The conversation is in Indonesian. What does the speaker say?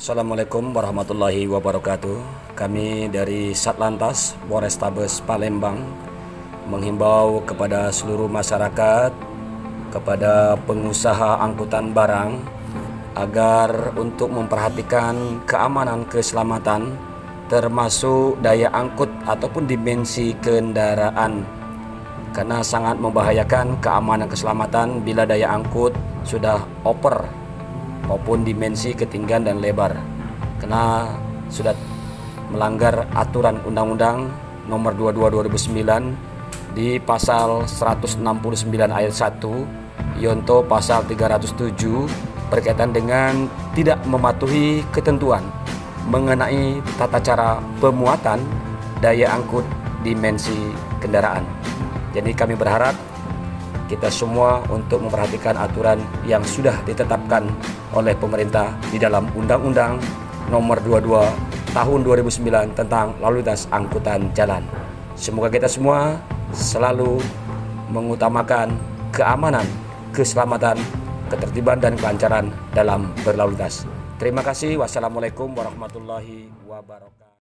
Assalamualaikum warahmatullahi wabarakatuh. Kami dari Satlantas Polrestabes Palembang menghimbau kepada seluruh masyarakat, kepada pengusaha angkutan barang agar untuk memperhatikan keamanan keselamatan termasuk daya angkut ataupun dimensi kendaraan, karena sangat membahayakan keamanan keselamatan bila daya angkut sudah over maupun dimensi ketinggian dan lebar, karena sudah melanggar aturan Undang-Undang Nomor 22 2009 di pasal 169 ayat 1 yonto pasal 307 berkaitan dengan tidak mematuhi ketentuan mengenai tata cara pemuatan daya angkut dimensi kendaraan. Jadi kami berharap kita semua untuk memperhatikan aturan yang sudah ditetapkan oleh pemerintah di dalam Undang-Undang Nomor 22 Tahun 2009 tentang lalu lintas angkutan jalan. Semoga kita semua selalu mengutamakan keamanan, keselamatan, ketertiban dan kelancaran dalam berlalu lintas. Terima kasih. Wassalamualaikum warahmatullahi wabarakatuh.